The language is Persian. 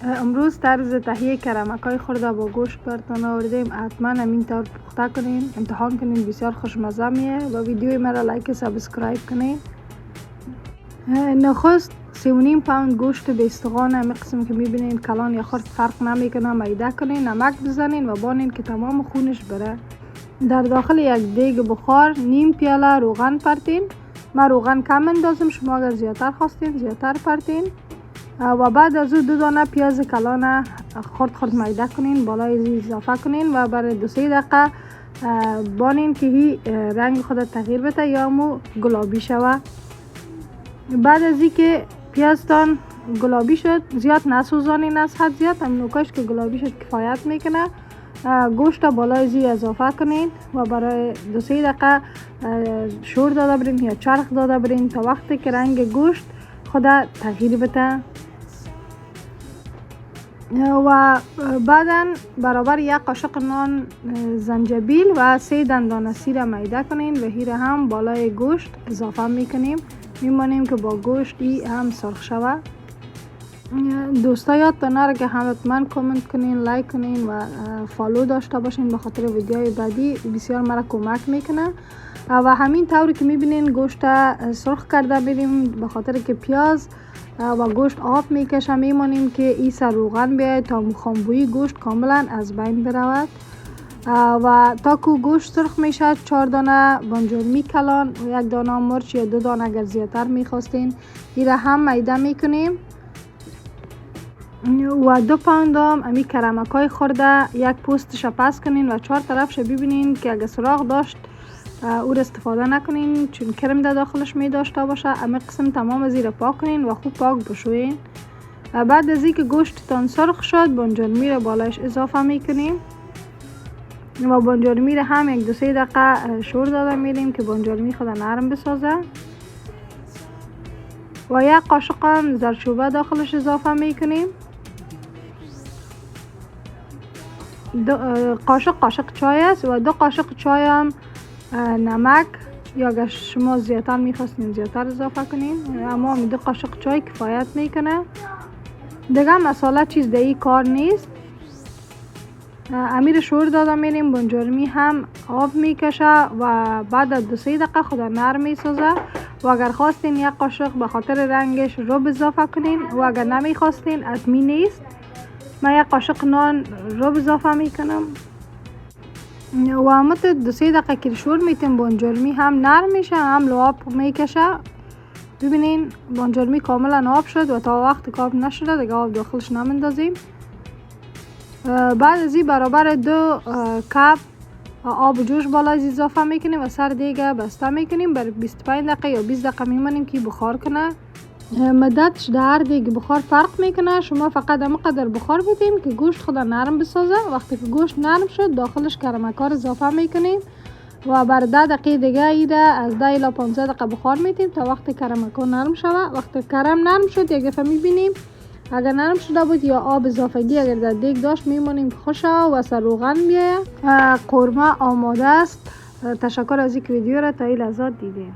امروز طرز تهیه کرمکای خورده با گوشت براتون آوردیم. حتما همین طور پخته کنین، امتحان کنین، بسیار خوشمزه میه. و ویدیوی مرا لایک و سابسکرایب کنین. نخست 3.5 پوند گوشت به استخوان همین قسم که میبینین کلان یا خرد فرق نمیکنه میده کنین، نمک بزنین و بانین که تمام خونش بره. در داخل یک دیگ بخار نیم پیاله روغن پرتین. من روغن کم اندازم، شما اگر زیادتر خواستین زیادتر پرتین. و بعد از او 2 دانه پیاز کلان خرد میده کنین، بالای اضافه کنین و برای 2-3 دقیقه بانین که هی رنگ خود تغییر بده یا مو گلابی شوه. بعد از اینکه پیازتان گلابی شد، زیاد نسوزانین، از حد زیاد، هم نوکاش که گلابی شد کفایت میکنه. گوشت بالای زی اضافه کنین و برای 2-3 دقیقه شور داده برین یا چرخ داده برین تا وقتی که رنگ گوشت خود تغییر بده. و بعدا برابر 1 قاشق نان زنجبیل و 3 دندان سیر میده کنین و هیره هم بالای گوشت اضافه میکنیم. میمانیم که با گوشت هم سرخ شوه. دوستا یادتان نره که حتما کامنت کنین، لایک کنین و فالو داشته باشین، به خاطر ویدیوهای بعدی بسیار مرا کمک میکنه. و همین طوری که میبینین گوشت سرخ کرده بریم، به خاطر که پیاز و گوشت آب میکشه. میمانیم که این سر روغن بیاید تا خوانبویی گوشت کاملا از بین برود. و تا که گوشت سرخ میشه 4 دانه بانجرمی کلان و 1 دانه مرچ یا 2 دانه اگر زیادتر میخواستین ایره هم میده میکنیم. و 2 پوند هم امی کرمکای خورده 1 پوستش پس کنین و 4 طرفش ببینین که اگه سراغ داشت او را استفاده نکنین، چون کرم در داخلش می داشته باشه. امی قسم تمام زیر پاک کنین و خوب پاک بشوین. بعد از اینکه گوشت تان سرخ شد، بانجرمی را بالایش اضافه میکنیم و بانجرمی را هم 1-2-3 دقیقه شور داده میریم که بانجرمی خود نرم بسازه. و 1 قاشق هم زردچوبه داخلش اضافه میکنیم. قاشق چای است و 2 قاشق چای هم نمک، یا اگر شما زیادتر میخواستین زیادتر اضافه کنین، اما 2 قاشق چای کفایت میکنه. دیگه مساله چیز دیگه کار نیست. امیر شور داده میریم، بانجرمی هم آب میکشه و بعد از 2-3 دقیقه خود نرم میسازه. و اگر خواستین 1 قاشق به خاطر رنگش رو اضافه کنین و اگر نمیخواستین حتمی نیست. من 1 قاشق نان رو اضافه میکنم و همت 2-3 دقیقه که شور میتیم بانجرمی هم نرم میشه هم لعاب میکشه. ببینین بانجرمی کاملا آب شد و تا وقت که آب نشده دیگه آب داخلش نمندازیم. بعد از این برابر 2 کپ آب جوش بالای اضافه میکنیم و سر دیگه بسته میکنیم. برای 25 دقیقه یا 20 دقیقه میمانیم که بخار کنه. مدتش در هر دیگه بخار فرق میکنه. شما فقط همینقدر بخار بدیم که گوشت خود نرم بسازه. وقتی که گوشت نرم شد داخلش کرمکار اضافه میکنیم و بر 10 دقیقه دیگه ایده از 10 الی 15 دقیقه بخار میتیم تا وقتی کرمکار نرم شوه. وقتی کرم نرم شد یک دفعه میبینیم اگر نرم شده بود یا آب اضافگی اگر در دیگ داشت میمونیم که خوشه و سر روغن بیایه. قورمه آماده است. تشکر از اینکه ویدیو را تا این لحظه دیدین.